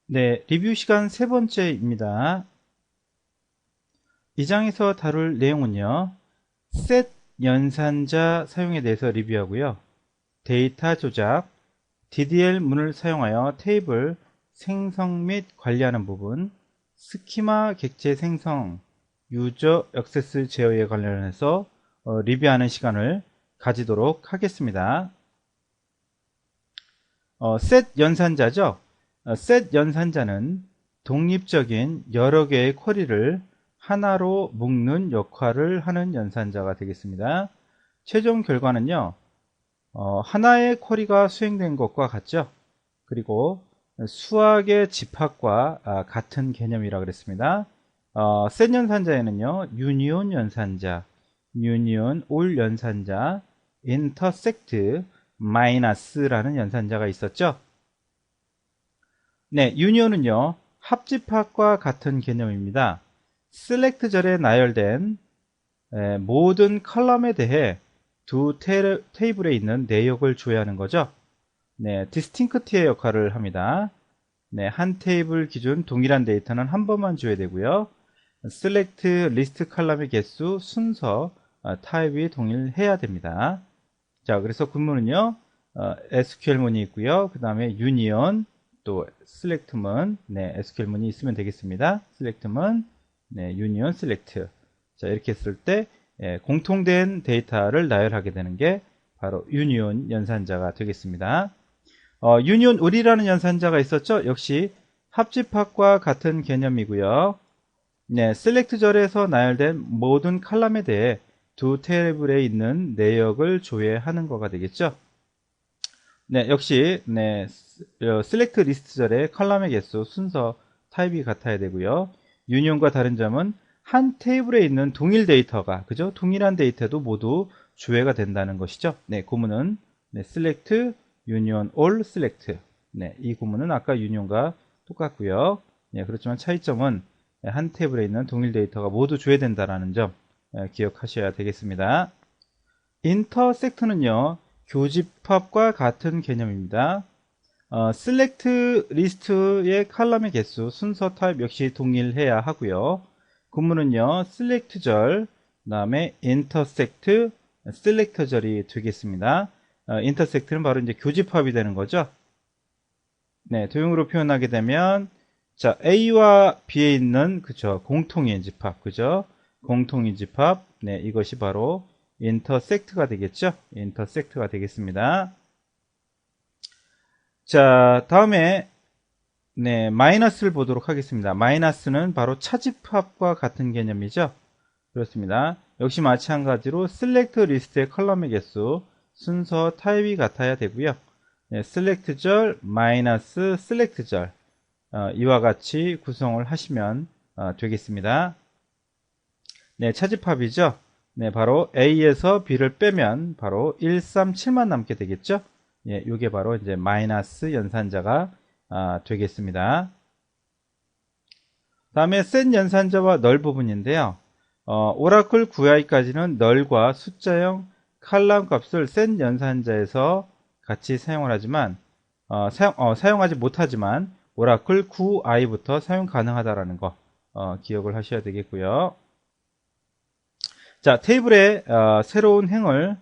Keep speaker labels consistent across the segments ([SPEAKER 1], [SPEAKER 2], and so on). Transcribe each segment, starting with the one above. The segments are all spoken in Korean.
[SPEAKER 1] 네, 리뷰 시간 세 번째입니다. 이 장에서 다룰 내용은요, 셋 연산자 사용에 대해서 리뷰하고요. 데이터 조작, DDL 문을 사용하여 테이블 생성 및 관리하는 부분, 스키마 객체 생성, 유저 액세스 제어에 관련해서 리뷰하는 시간을 가지도록 하겠습니다. 셋 연산자죠. 셋 연산자는 독립적인 여러 개의 쿼리를 하나로 묶는 역할을 하는 연산자가 되겠습니다. 최종 결과는요, 하나의 쿼리가 수행된 것과 같죠. 그리고 수학의 집합과 같은 개념이라 그랬습니다. 셋 연산자에는요, 유니온 연산자, 유니온 올 연산자, 인터섹트 마이너스라는 연산자가 있었죠. 네, 유니온은요, 합집합과 같은 개념입니다. 셀렉트절에 나열된 모든 컬럼에 대해 두 테이블에 있는 내역을 조회하는 거죠. 네, 디스팅크트의 역할을 합니다. 네, 한 테이블 기준 동일한 데이터는 한 번만 조회되고요. 셀렉트 리스트 컬럼의 개수, 순서, 타입이 동일해야 됩니다. 자, 그래서 구문은요, SQL문이 있고요. 그 다음에 유니온, 또 셀렉트문, 네, SQL문이 있으면 되겠습니다. 셀렉트문, 네, 유니온 셀렉트. 자, 이렇게 했을 때 공통된 데이터를 나열하게 되는 게 바로 유니온 연산자가 되겠습니다. 유니온 울이라는 연산자가 있었죠. 역시 합집합과 같은 개념이고요. 네, 셀렉트절에서 나열된 모든 칼럼에 대해 두 테이블에 있는 내역을 조회하는 거가 되겠죠. 네, 역시 네, 셀렉트 리스트절의 컬럼의 개수, 순서, 타입이 같아야 되고요. 유니온과 다른 점은 한 테이블에 있는 동일 데이터가, 그죠? 동일한 데이터도 모두 조회가 된다는 것이죠. 네, 구문은 네, select, union, all, select. 네, 이 구문은 아까 유니온과 똑같고요. 네, 그렇지만 차이점은 한 테이블에 있는 동일 데이터가 모두 조회된다는 점 기억하셔야 되겠습니다. 인터섹트는요, 교집합과 같은 개념입니다. select 리스트의 칼럼의 개수, 순서 타입 역시 동일해야 하고요. 구문은요, select절, 그 다음에 intersect, select절이 되겠습니다. intersect는 바로 이제 교집합이 되는 거죠. 네, 도형으로 표현하게 되면, 자, A와 B에 있는, 그죠, 공통인 집합, 그죠? 공통인 집합, 네, 이것이 바로 intersect가 되겠죠? intersect가 되겠습니다. 자, 다음에 네, 마이너스를 보도록 하겠습니다. 마이너스는 바로 차집합과 같은 개념이죠. 그렇습니다. 역시 마찬가지로 select 리스트의 컬럼의 개수, 순서, 타입이 같아야 되고요. 네, select절 마이너스 select절 이와 같이 구성을 하시면 되겠습니다. 네, 차집합이죠. 네, 바로 A에서 B를 빼면 바로 137만 남게 되겠죠. 예, 이게 바로 이제 마이너스 연산자가 되겠습니다. 다음에 센 연산자와 널 부분인데요. 오라클 QI까지는 널과 숫자형 칼럼 값을 센 연산자에서 같이 사용을 하지만 사용하지 못하지만 오라클 QI부터 사용 가능하다라는 거 기억을 하셔야 되겠고요. 자, 테이블에 새로운 행을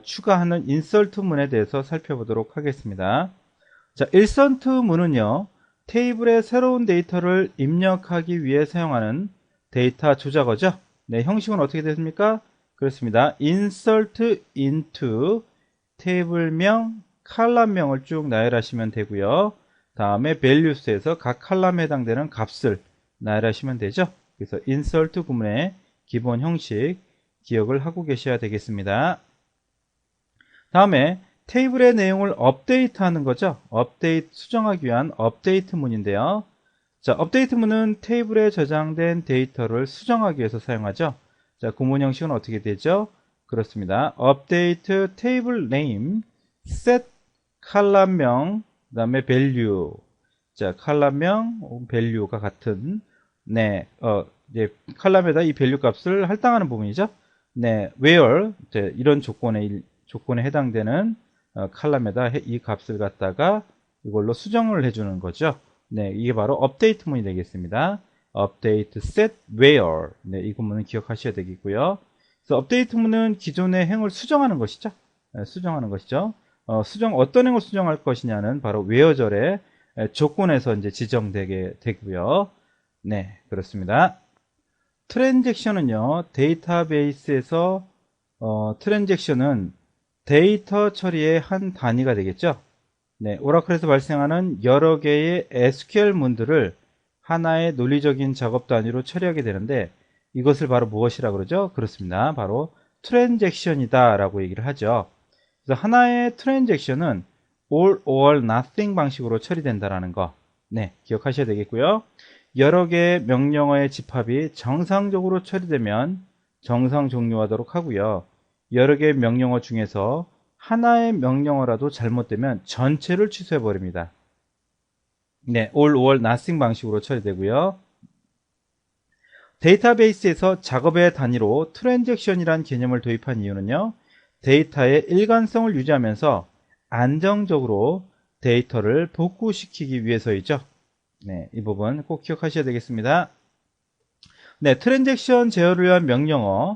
[SPEAKER 1] 추가하는 인설트 문에 대해서 살펴보도록 하겠습니다. 자, 인설트 문은요, 테이블에 새로운 데이터를 입력하기 위해 사용하는 데이터 조작어죠. 네, 형식은 어떻게 됐습니까? 그렇습니다. insert into 테이블명, 칼럼명을 쭉 나열하시면 되고요. 다음에 values에서 각 칼럼에 해당되는 값을 나열하시면 되죠. 그래서 insert 구문의 기본 형식 기억을 하고 계셔야 되겠습니다. 다음에 테이블의 내용을 업데이트하는 거죠. 업데이트 수정하기 위한 업데이트 문인데요. 자, 업데이트 문은 테이블에 저장된 데이터를 수정하기 위해서 사용하죠. 자, 구문 형식은 어떻게 되죠? 그렇습니다. 업데이트 테이블 네임, set 칼럼명, 그다음에 value. 자, 칼럼명, value가 같은 네, 이제 칼럼에다 이 value 값을 할당하는 부분이죠. 네, where 이제 이런 조건에 해당되는 칼럼에다 이 값을 갖다가 이걸로 수정을 해주는 거죠. 네, 이게 바로 업데이트문이 되겠습니다. update set where. 네, 이 구문은 기억하셔야 되겠고요. 그래서 업데이트문은 기존의 행을 수정하는 것이죠. 네, 수정하는 것이죠. 어떤 행을 수정할 것이냐는 바로 where절의 조건에서 이제 지정되게 되고요. 네, 그렇습니다. 트랜잭션은요, 데이터베이스에서 트랜잭션은 데이터 처리의 한 단위가 되겠죠. 네, 오라클에서 발생하는 여러 개의 SQL 문들을 하나의 논리적인 작업 단위로 처리하게 되는데 이것을 바로 무엇이라고 그러죠? 그렇습니다. 바로 트랜잭션이다 라고 얘기를 하죠. 그래서 하나의 트랜잭션은 all or nothing 방식으로 처리된다라는 거. 네, 기억하셔야 되겠고요. 여러 개의 명령어의 집합이 정상적으로 처리되면 정상 종료하도록 하고요. 여러 개의 명령어 중에서 하나의 명령어라도 잘못되면 전체를 취소해 버립니다. 네, all or nothing 방식으로 처리되고요. 데이터베이스에서 작업의 단위로 트랜잭션이란 개념을 도입한 이유는요. 데이터의 일관성을 유지하면서 안정적으로 데이터를 복구시키기 위해서이죠. 네, 이 부분 꼭 기억하셔야 되겠습니다. 네, 트랜잭션 제어를 위한 명령어는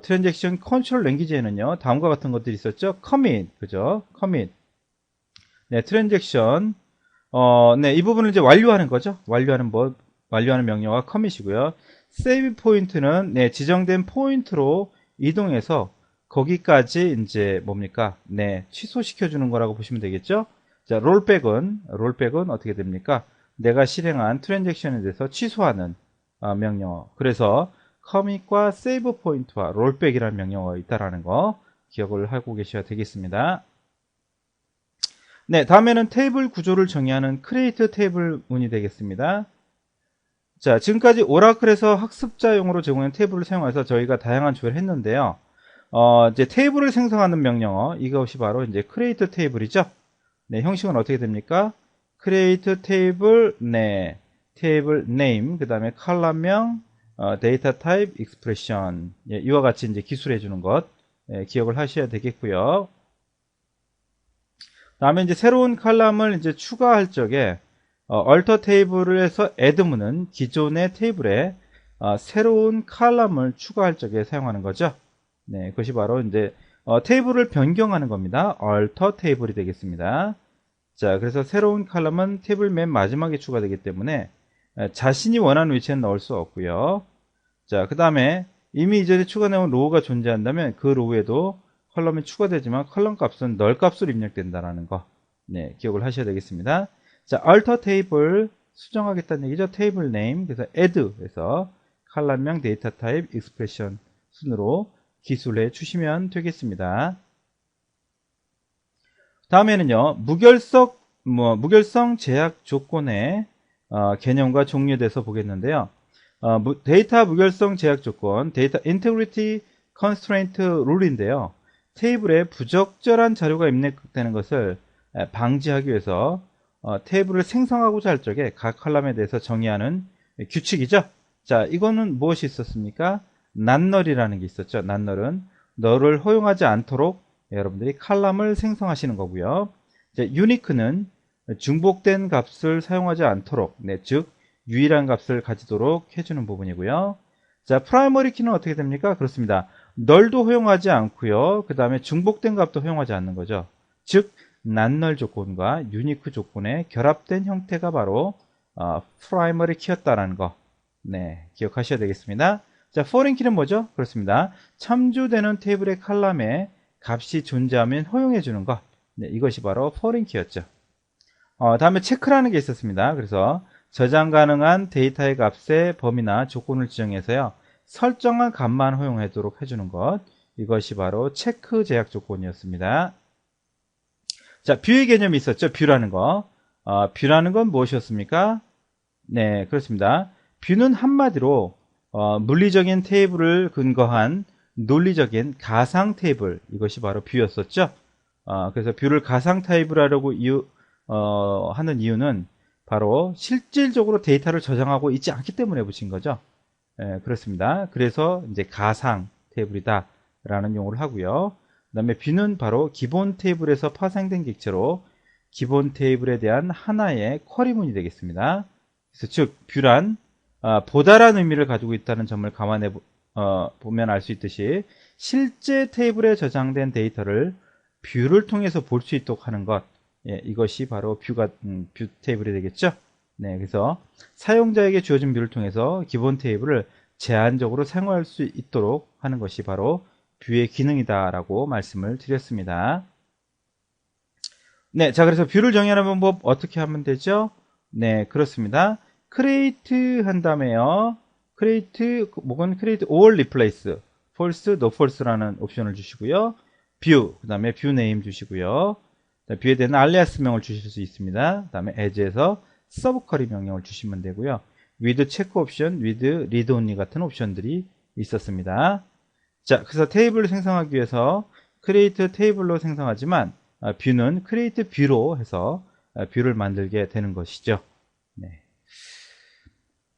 [SPEAKER 1] 트랜잭션 컨트롤 랭귀지에는요 다음과 같은 것들이 있었죠. commit, 그죠? commit. 네, 트랜잭션 네, 이 부분을 이제 완료하는 거죠. 완료하는 명령어가 commit이고요. save 포인트는 네, 지정된 포인트로 이동해서 거기까지 이제 뭡니까? 네, 취소시켜 주는 거라고 보시면 되겠죠. 자, 롤백은 어떻게 됩니까? 내가 실행한 트랜잭션에 대해서 취소하는 명령어. 그래서 commit과 save 포인트와 롤백이라는 명령어가 있다라는 거 기억을 하고 계셔야 되겠습니다. 네, 다음에는 테이블 구조를 정의하는 create 테이블 문이 되겠습니다. 자, 지금까지 오라클에서 학습자용으로 제공한 테이블을 사용해서 저희가 다양한 조회를 했는데요. 이제 테이블을 생성하는 명령어, 이것이 바로 이제 create 테이블이죠. 네, 형식은 어떻게 됩니까? create 테이블, 네, 테이블 name, 그 다음에 컬럼명, 데이터 타입, expression. 예, 이와 같이 이제 기술해 주는 것, 기억을 하셔야 되겠고요. 다음에 이제 새로운 컬럼을 이제 추가할 적에 alter 테이블을 해서 add문은 기존의 테이블에 새로운 컬럼을 추가할 적에 사용하는 거죠. 네, 그것이 바로 이제 테이블을 변경하는 겁니다. alter 테이블이 되겠습니다. 자, 그래서 새로운 컬럼은 테이블 맨 마지막에 추가되기 때문에 자신이 원하는 위치에 넣을 수 없고요. 자, 그 다음에 이미 이전에 추가되온 로우가 존재한다면 그 로우에도 컬럼이 추가되지만 컬럼 값은 널 값으로 입력된다는 거. 네, 기억을 하셔야 되겠습니다. 자, alter 테이블 수정하겠다는 얘기죠. 테이블 name, 그래서 add 해서 컬럼명, 데이터 타입, expression 순으로 기술해 주시면 되겠습니다. 다음에는요, 무결성 제약 조건의 개념과 종류에 대해서 보겠는데요. 데이터 무결성 제약 조건, 데이터 integrity constraint rule인데요. 테이블에 부적절한 자료가 입력되는 것을 방지하기 위해서 테이블을 생성하고자 할 적에 각 컬럼에 대해서 정의하는 규칙이죠. 자, 이거는 무엇이 있었습니까? 난널이라는 게 있었죠. 난널은 너를 허용하지 않도록 여러분들이 컬럼을 생성하시는 거고요. 유니크는 중복된 값을 사용하지 않도록, 네, 즉 유일한 값을 가지도록 해주는 부분이고요. 자, 프라이머리 키는 어떻게 됩니까? 그렇습니다. 널도 허용하지 않고요. 그 다음에 중복된 값도 허용하지 않는 거죠. 즉 난널 조건과 유니크 조건의 결합된 형태가 바로 프라이머리 키였다라는 거, 네, 기억하셔야 되겠습니다. 자, 포린 키는 뭐죠? 그렇습니다. 첨주되는 테이블의 컬럼에 값이 존재하면 허용해 주는 것, 네, 이것이 바로 포린 키였죠. 다음에 체크라는 게 있었습니다. 그래서 저장 가능한 데이터의 값의 범위나 조건을 지정해서요, 설정한 값만 허용하도록 해주는 것, 이것이 바로 체크 제약 조건이었습니다. 자, 뷰의 개념이 있었죠. 뷰라는 거. 뷰라는 건 무엇이었습니까? 네, 그렇습니다. 뷰는 한마디로 물리적인 테이블을 근거한 논리적인 가상 테이블, 이것이 바로 뷰였었죠. 그래서 뷰를 가상 테이블 하려고 하는 이유는 바로 실질적으로 데이터를 저장하고 있지 않기 때문에 붙인 거죠. 예, 그렇습니다. 그래서 이제 가상 테이블이다 라는 용어를 하고요. 그 다음에 뷰는 바로 기본 테이블에서 파생된 객체로 기본 테이블에 대한 하나의 쿼리문이 되겠습니다. 그래서 즉 뷰란 보다란 의미를 가지고 있다는 점을 감안해 보면 알 수 있듯이 실제 테이블에 저장된 데이터를 뷰를 통해서 볼 수 있도록 하는 것, 예, 이것이 바로 뷰 테이블이 되겠죠. 네, 그래서 사용자에게 주어진 뷰를 통해서 기본 테이블을 제한적으로 사용할 수 있도록 하는 것이 바로 뷰의 기능이다 라고 말씀을 드렸습니다. 네, 자, 그래서 뷰를 정의하는 방법 어떻게 하면 되죠? 네, 그렇습니다. create 한 다음에요. create 혹은 create all replace false, no false라는 옵션을 주시고요. view, 그 다음에 view name 주시고요. 뷰에 대한 alias 명을 주실 수 있습니다. 그 다음에 as에서 subquery 명령을 주시면 되고요. with check 옵션, with read only 같은 옵션들이 있었습니다. 자, 그래서 테이블을 생성하기 위해서 create table로 생성하지만 뷰는 create 뷰로 해서 뷰를 만들게 되는 것이죠. 네.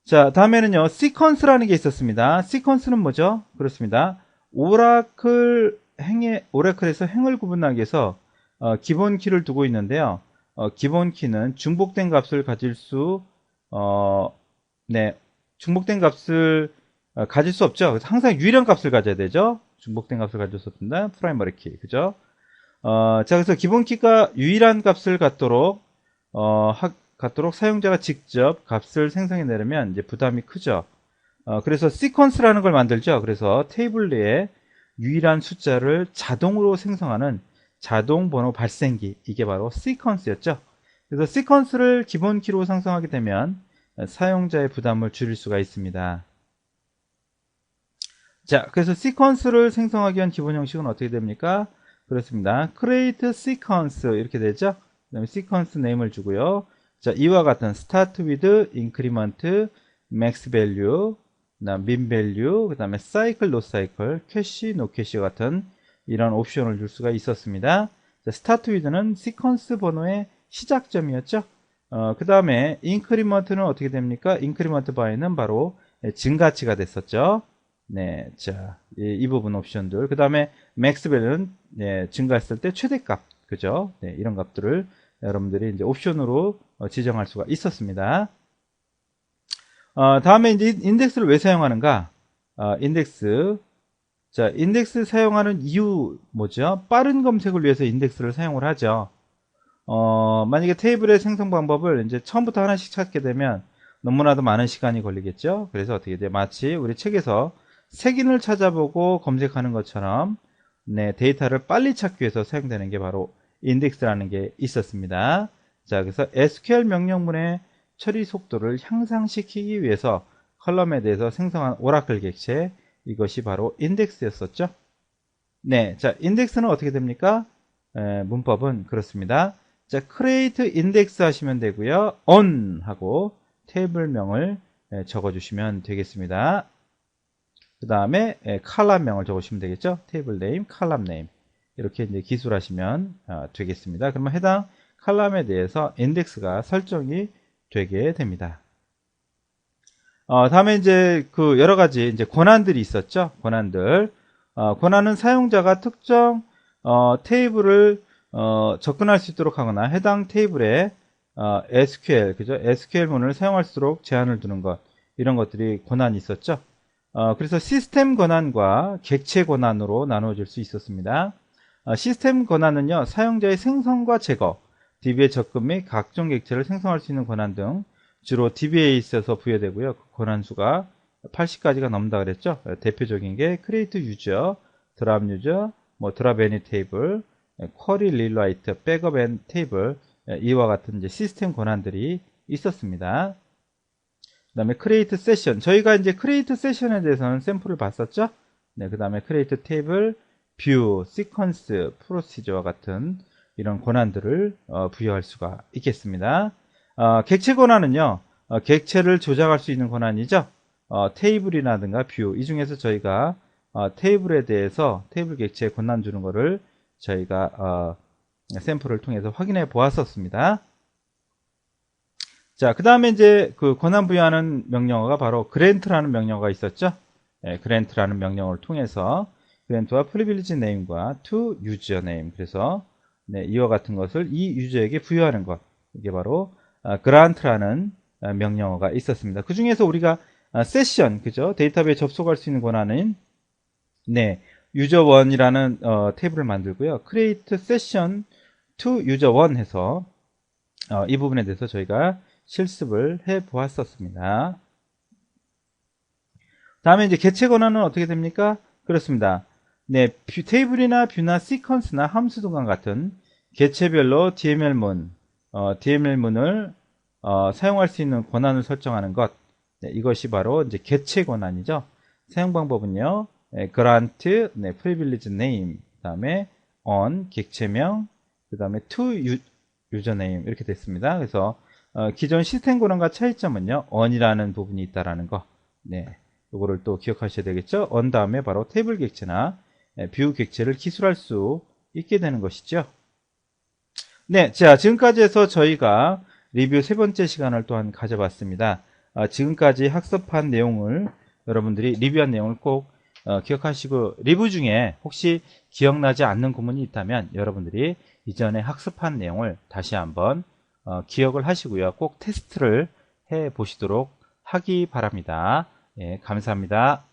[SPEAKER 1] 자, 다음에는요, sequence라는 게 있었습니다. sequence는 뭐죠? 그렇습니다. 오라클에서 행을 구분하기 위해서 기본 키를 두고 있는데요. 기본 키는 중복된 값을 가질 수 중복된 값을 가질 수 없죠. 그래서 항상 유일한 값을 가져야 되죠. 중복된 값을 가질 수 없습니다. 프라이머리 키, 그죠? 자, 그래서 기본 키가 유일한 값을 갖도록 사용자가 직접 값을 생성해 내려면 이제 부담이 크죠. 그래서 시퀀스라는 걸 만들죠. 그래서 테이블 내에 유일한 숫자를 자동으로 생성하는 자동 번호 발생기, 이게 바로 시퀀스였죠. 그래서 시퀀스를 기본 키로 생성하게 되면 사용자의 부담을 줄일 수가 있습니다. 자, 그래서 시퀀스를 생성하기 위한 기본 형식은 어떻게 됩니까? 그렇습니다. create sequence 이렇게 되죠. 그 다음에 sequence name을 주고요. 자, 이와 같은 start with increment, max value, 그다음 min value, 그 다음에 cycle, no cycle, cache, no cache 같은 이런 옵션을 줄 수가 있었습니다. 자, start with는 sequence 번호의 시작점이었죠. 그 다음에 increment는 어떻게 됩니까? increment by는 바로 증가치가 됐었죠. 네, 자, 이 부분 옵션들. 그 다음에 max value는 증가했을 때 최대값, 그죠? 네, 이런 값들을 여러분들이 이제 옵션으로 지정할 수가 있었습니다. 다음에 이제 인덱스를 왜 사용하는가? 인덱스. 자, 인덱스 사용하는 이유 뭐죠? 빠른 검색을 위해서 인덱스를 사용을 하죠. 만약에 테이블의 생성 방법을 이제 처음부터 하나씩 찾게 되면 너무나도 많은 시간이 걸리겠죠. 그래서 어떻게 돼요? 마치 우리 책에서 색인을 찾아보고 검색하는 것처럼 네, 데이터를 빨리 찾기 위해서 사용되는 게 바로 인덱스라는 게 있었습니다. 자, 그래서 SQL 명령문의 처리 속도를 향상시키기 위해서 컬럼에 대해서 생성한 오라클 객체, 이것이 바로 인덱스였었죠. 네, 자, 인덱스는 어떻게 됩니까? 문법은 그렇습니다. 자, create index 하시면 되고요. on 하고 테이블명을 적어주시면 되겠습니다. 그 다음에 컬럼명을 적으시면 되겠죠. 테이블 네임, 컬럼 네임 이렇게 이제 기술하시면 되겠습니다. 그러면 해당 컬럼에 대해서 인덱스가 설정이 되게 됩니다. 다음에 이제 그 여러 가지 이제 권한들이 있었죠. 권한들. 권한은 사용자가 특정 테이블을 접근할 수 있도록 하거나 해당 테이블에 SQL, 그죠? SQL문을 사용할수록 제한을 두는 것, 이런 것들이 권한이 있었죠. 그래서 시스템 권한과 객체 권한으로 나누어질 수 있었습니다. 시스템 권한은요, 사용자의 생성과 제거, DB에 접근 및 각종 객체를 생성할 수 있는 권한 등 주로 DB에 있어서 부여되고요. 그 권한 수가 80가지가 넘는다 그랬죠. 대표적인 게 create user, drop user, drop any table, query rewrite, backup and table, 이와 같은 이제 시스템 권한들이 있었습니다. 그 다음에 create session. 저희가 이제 create session에 대해서는 샘플을 봤었죠. 네, 그 다음에 create table, view, sequence, procedure와 같은 이런 권한들을 부여할 수가 있겠습니다. 객체 권한은요, 객체를 조작할 수 있는 권한이죠. 테이블이라든가 뷰, 이 중에서 저희가 테이블에 대해서 테이블 객체에 권한 주는 거를 저희가 샘플을 통해서 확인해 보았었습니다. 자, 그 다음에 이제 그 권한 부여하는 명령어가 바로 grant라는 명령어가 있었죠. grant라는 명령어를 통해서 grant와 privilege name과 to user name, 그래서 네, 이와 같은 것을 이 유저에게 부여하는 것. 이게 바로 grant라는 명령어가 있었습니다. 그 중에서 우리가 세션, 그죠? 데이터베이스에 접속할 수 있는 권한은 네, user1이라는 테이블을 만들고요. create session to user1 해서 이 부분에 대해서 저희가 실습을 해 보았었습니다. 다음에 이제 개체 권한은 어떻게 됩니까? 그렇습니다. 네, 테이블이나 뷰나 시퀀스나 함수 등과 같은 개체별로 DML문을 사용할 수 있는 권한을 설정하는 것. 네, 이것이 바로 이제 개체 권한이죠. 사용 방법은요. grant, 네, privilege name, 그다음에 on 객체명, 그다음에 to username 이렇게 됐습니다. 그래서 기존 시스템 권한과 차이점은요. on이라는 부분이 있다라는 거. 네. 요거를 또 기억하셔야 되겠죠. on 다음에 바로 테이블 객체나 뷰 객체를 기술할 수 있게 되는 것이죠. 네, 자, 지금까지 해서 저희가 리뷰 세 번째 시간을 또한 가져봤습니다. 지금까지 학습한 내용을 여러분들이 리뷰한 내용을 꼭 기억하시고, 리뷰 중에 혹시 기억나지 않는 구문이 있다면 여러분들이 이전에 학습한 내용을 다시 한번 기억을 하시고요. 꼭 테스트를 해 보시도록 하기 바랍니다. 예, 감사합니다.